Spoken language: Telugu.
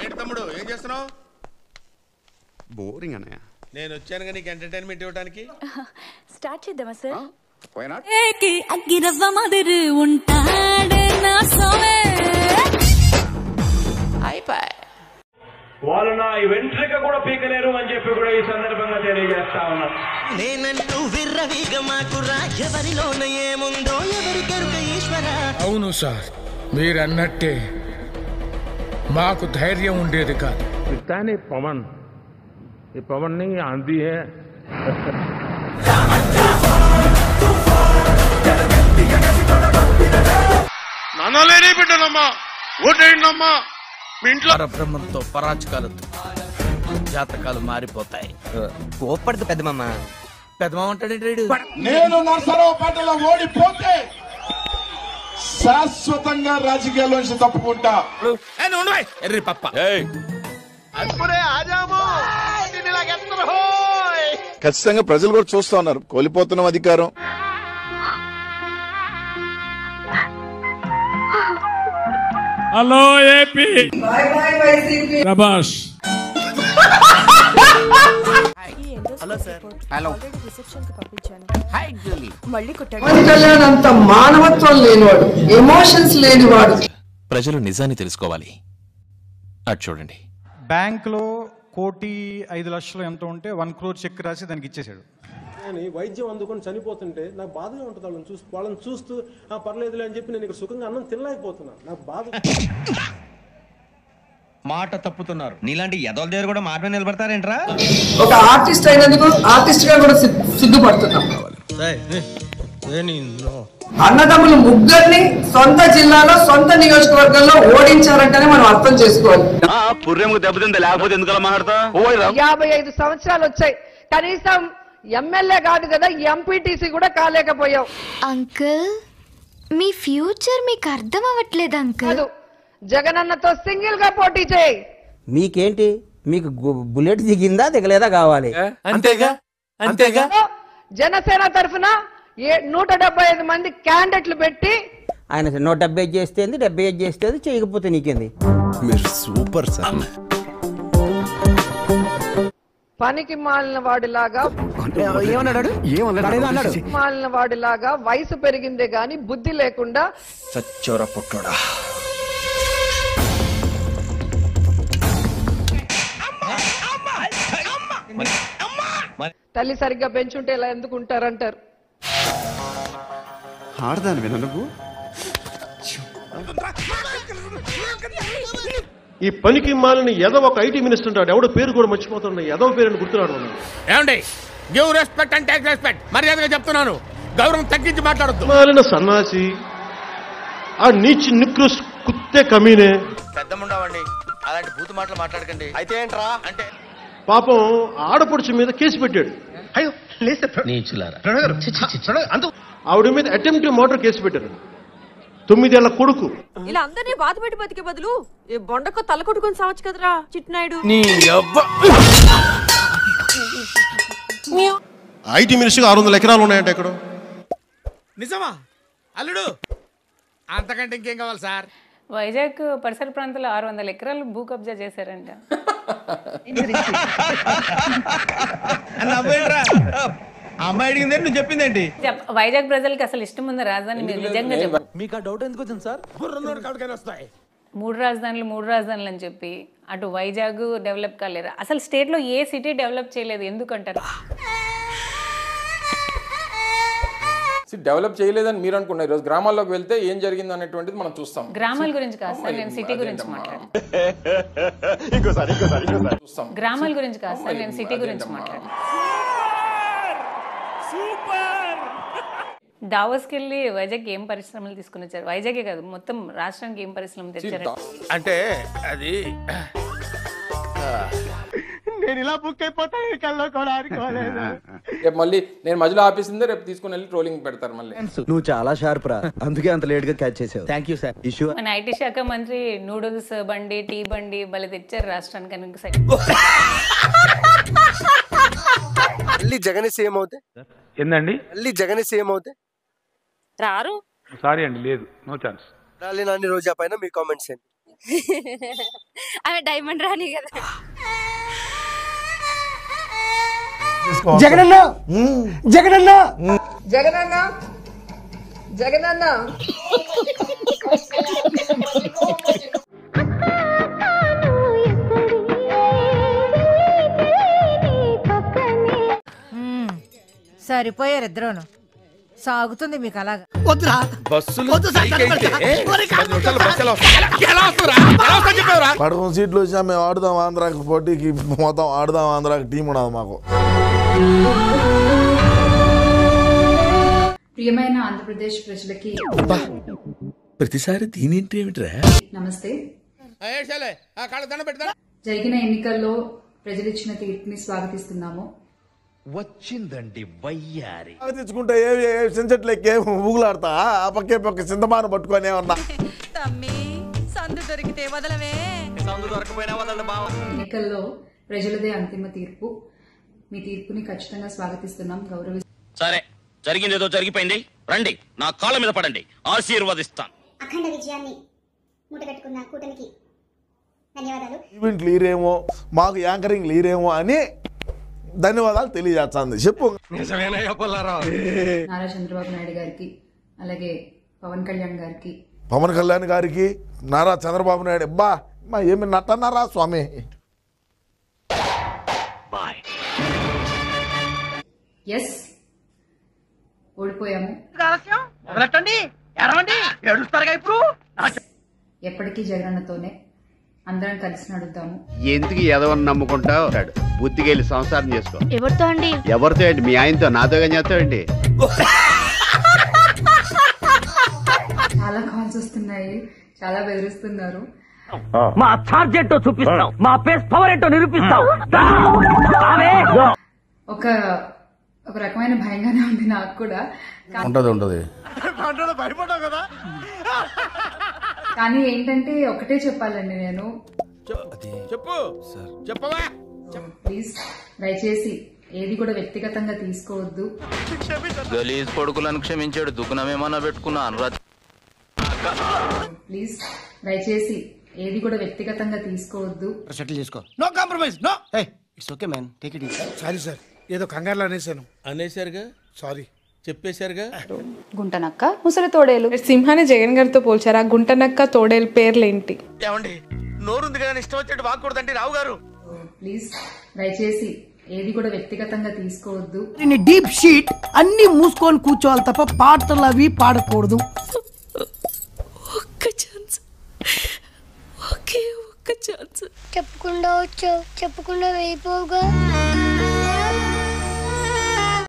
ఏంటి తమ్ముడు ఏం చేస్తున్నావు? బోరింగ్ అన్నయ్య. నేను వచ్చాను నీకు ఎంటర్టైన్మెంట్ ఇవ్వడానికి. స్టార్ట్ చేద్దామా సార్? అగ్గిరవ్వ మాదిరి ఉంటాడే నా సోమే అయిపోయి వాళ్ళు నా వెంట్రిక కూడా పీకలేరు అని చెప్పి కూడా ఈ సందర్భంగా తెలియజేస్తా ఉన్నాను. నేనంటూ విర్రవీగమాకురా, ఎవరిలోన ఏముందో ఎవరికెరుక ఈశ్వర. అవును సార్, మీరన్నట్టే మాకు ధైర్యం ఉండేది కాదు. ఇతాని పవన్ ఈ పవన్ ని ఆంधी है. నాన్నలేని బిడ్డనమ్మా, ఓటేయండమ్మా. మీ ఇంట్లో పరబ్రహ్మంతో పరాచకాలతో జాతకాలు మారిపోతాయి. కోప్పడదు పెద్దమ్మ. పెద్దమా ఉంటాడు. నేను నర్సరావుపేటలో ఓడిపోతే శాశ్వతంగా రాజకీయాల్లోంచి తప్పుకుంటా. ఎర్రి పప్ప ఖచ్చితంగా ప్రజలు కూడా చూస్తా ఉన్నారు. కోల్పోతున్నాం అధికారం. Hello AP Prabhas. Hello sir. Hello. Reception కి పంపించాను. Hi Julie. మళ్ళీ కొట్టాడు. పవన్ కళ్యాణ్ అంత మానవత్వం లేనివాడు, ఎమోషన్స్ లేనివాడు. ప్రజలు నిజాన్ని తెలుసుకోవాలి. అటు చూడండి. బ్యాంకులో 1,05,00,000 ఎంత ఉంటే 1 crore చెక్ రాసి దానికి ఇచ్చేసాడు. వైద్యం అందుకొని చనిపోతుంటే నాకు బాధగా ఉంటుంది. వాళ్ళని చూస్తూ పర్లేదులే అని చెప్పి నేను ఇక్కడ సుఖంగా అన్నం తినలేకపోతున్నా. నాకు బాధ. మాట తప్పుతున్నారు. నీలాంటి ఎదల దగ్గర కూడా మాట మీద నిలబడతారేంట్రా? ఒక ఆర్టిస్ట్ అయినందుకు ఆర్టిస్ట్ గా కూడా సిగ్గుపడుతున్నాం. అన్నదమ్ములు ముగ్గురిని సొంత జిల్లాలో సొంత నియోజకవర్గంలో ఓడించారంటేనే మనం అర్థం చేసుకోవాలి. దెబ్బతింది, లేకపోతే ఎందుకు మాట్లాడతా? 55 సంవత్సరాలు వచ్చాయి, కనీసం ఎమ్మెల్యే కాదు కదా, ఎంపీటీసీ కూడా కాలేకపోయావు. అంకుల్, మీ ఫ్యూచర్ మీకు అర్థం అవ్వట్లేదు అంకుల్. జగనన్నతో సింగిల్ గా పోటీ చేయి. మీకేంటి, మీకు బుల్లెట్ దిగిందా దిగలేదా కావాలి? అంతేగా. జనసేన తరఫున 175 మంది క్యాండిడేట్లు పెట్టి ఆయన 175 చేస్తేంది, 75 చేస్తేది, చేయకపోతే నీకేంది? మీరు సూపర్ సార్. పనికి మాలిన వాడిలాగా మాలిన వాడిలాగా వయసు పెరిగిందే గాని బుద్ధి లేకుండా సచ్చోర పుట్టోడా. తల్లి సరిగ్గా పెంచుంటే ఇలా ఎందుకు ఉంటారంటారు. ఆడదాని విన నువ్వు. ఈ పనికి మాలిన ఎదవ ఒక ఐటీ మినిస్టర్ ఉంటాడు. ఎవడో పేరు కూడా మర్చిపోతున్నాడు. ఎదవ పేరుని గుర్తురాడు. ఏమండి, give respect and take respect. మర్యాదగా చెప్తున్నాను, గౌరవం తగ్గించి మాట్లాడొద్దు. మాలిన సన్నాసి, ఆ నీచి నిక్రూస్ కుత్తే కమీనే. పెద్దముండవండి, అలాంటి బూతు మాటలు మాట్లాడకండి. అయితే ఏంట్రా అంటే పాపం ఆడపడుచు మీద కేసు పెట్టాడు. ఆవిడ మీద అటెంప్ట్ మర్డర్ కేసు పెట్టారు. 9 ఏళ్ల కొడుకు. ఇలా అందరినీ బాధ పెట్టి బతికే బదులు ఈ బొండకు తల కొట్టుకొని సావచ్చు కదరా చిట్నాయుడు. ఐటీ మినిస్టర్ 600 ఎకరాలు ఉన్నాయంట ఎక్కడ. నిజమా అల్లుడు? అంతకంటే ఇంకేం కావాలి సార్? వైజాగ్ పరిసర ప్రాంతాల్లో 600 ఎకరాలు భూ కబ్జా చేశారంట. అమ్మాయి అడిగిందే నువ్వు చెప్పిందేంటి? వైజాగ్ ప్రజలకి అసలు ఇష్టం ఉందా రాజధాని? మీరు నిజంగా చెప్పండి. మీకు ఆ డౌట్ ఎందుకు వచ్చింది సార్? వస్తాయి 3 రాజధానులు అని చెప్పి అటు వైజాగ్ డెవలప్ కాలేదు. అసలు స్టేట్ లో ఏ సిటీ డెవలప్ చేయలేదు ఎందుకంటారు? డెవలప్ చేయలేదని మీరు అనుకున్నారు. ఈరోజు గ్రామాల్లోకి వెళ్తే ఏం జరిగింది అనేటువంటిది మనం చూస్తాం. గ్రామాల గురించి కాదు సార్, నేను సిటీ గురించి మాట్లాడాను. గ్రామాల గురించి కాదు సార్, నేను సిటీ గురించి మాట్లాడాను. దావోస్కి వెళ్ళి వైజాగ్ ఏం పరిశ్రమలు తీసుకుని వచ్చారు? వైజాగే కాదు, మొత్తం రాష్ట్రానికి ఏం పరిశ్రమలు తెచ్చారు? అంటే అది నేను ఇలా బుక్ అయిపోతాను కల్లో కూడా అనుకోలేదు. రేపు మళ్ళీ నేను మధ్యలో ఆపేసిందే రేపు తీసుకుని వెళ్ళి ట్రోలింగ్ పెడతారు మళ్ళీ. నువ్వు చాలా షార్ప్ రా, అందుకే అంత లేట్ గా క్యాచ్ చేసావు. Thank you sir. ఇష్యూ మన ఐటీ శాఖ మంత్రి నూడిల్స్ బండి, టీ బండి భలే తెచ్చారు రాష్ట్రానికి. మళ్ళీ జగన్ సీఎం అవుతే ఏందండి? మళ్ళీ జగన్ సీఎం అవుతే రారు. సారీ అండి, లేదు, నో ఛాన్స్. రాలేనా రోజా పైన మీ కామెంట్స్ ఏంటి? ఆమె డైమండ్ రాణి కదా. జగనన్న జగనన్న జగనన్న జగనన్న సరిపోయారు ఇద్దరును. సాగుతుంది మీకు అలాగా. పడకం సీట్లు వచ్చినా మేము ఆడుదాం ఆంధ్రాకి పోటీకి మొత్తం ఆడుదాం ఆంధ్రాకి టీం ఉండదు మాకు. ప్రియమైన ఆంధ్రప్రదేశ్ ప్రజలకి ప్రతిసారి దీనింటి ఏమిట్రా? నమస్తే. జరిగిన ఎన్నికల్లో ప్రజలిచ్చిన తీర్పుని స్వాగతిస్తున్నాము. వచ్చిందండి వయ్యారి తెచ్చుకుంటే ఏవి సెంచట్లకి ఏమి ఊగులాడతా ఆ పక్కే పక్క సింధమాన పట్టుకొని ఏమన్నా దొరికితే వదలవే. ఎన్నికల్లో ప్రజలదే అంతిమ తీర్పు. మీ తీర్పుని ఖచ్చితంగా స్వాగతిస్తున్నాం, సరే జరిగిందేదో జరిగిపోయింది, రండి నా కాళ్ళ మీద పడండి, ఆశీర్వదిస్తాను. అఖండ విజయాన్ని మూటగట్టుకున్న కూటమికి ధన్యవాదాలు. ఈవెంట్ లీరేమో మాకు యాంకరింగ్ లీరేమో అని ధన్యవాదాలు తెలియజేస్తుంది. చెప్పు. నారా చంద్రబాబు నాయుడు గారికి, అలాగే పవన్ కళ్యాణ్ గారికి, పవన్ కళ్యాణ్ గారికి, నారా చంద్రబాబు నాయుడు అబ్బా మా ఏమి నట్టన్నారా స్వామి. ఎస్ ఓడిపోయాము. ఎప్పటికీ జగనన్నతోనే, అందరం కలిసి నడుద్దాము. ఎందుకు ఎదవని నమ్ముకుంటావు? బుద్ధికెళ్ళి సంసారం చేసుకో. ఎవరితో అండి? ఎవరితో ఏంటి? మీ ఆయనతో, నాతో కానీ చేస్తావండి. చాలా కాల్స్ వస్తున్నాయి, చాలా బెదిరిస్తున్నారు. మా టార్గెట్ చూపిస్తాం, మా పేస్ పవర్ ఏంటో నిరూపిస్తాం. ఒక రకమైన భయంగానే ఉంది నాకు కూడా. ఉంటది కానీ ఏంటంటే ఒకటే చెప్పాలండి, నేను చెప్పవా ప్లీజ్ దయచేసి ఏది కూడా వ్యక్తిగతంగా తీసుకోవద్దు. గలీజ్ కొడుకులను క్షమించాడు, దుఃఖమేమన్నా పెట్టుకున్నా అనురాధ. ప్లీజ్ దయచేసి ఏది కూడా వ్యక్తిగతంగా తీసుకోవద్దు. సెటిల్ చేసుకో. No compromise. No. Hey it's okay man, take it easy. Sorry sir, ఏదో కంగారులో అనేసారుగా. సారీ చెప్పేశారుగా. గుంటనక్క, ముసలి తోడేలు. సింహాన్ని జగన్ గారితో పోల్చారా? గుంటనక్క, తోడేలు పేర్లేంటి? ఏమండి నోరుంది కదా ఇష్టం వచ్చేట్టు వాక్కూడదండి రావు గారు. ప్లీజ్ దయచేసి ఏది కూడా వ్యక్తిగతంగా తీసుకోవద్దు. డీప్ షీట్ అన్ని మూసుకొని కూర్చోవాలి తప్ప పాటలు అవి పాడకూడదు. ఒక్క ఛాన్స్, ఒకే ఒక్క ఛాన్స్. చెప్పకుండా వచ్చావు, చెప్పకుండా వెళ్ళిపోగా.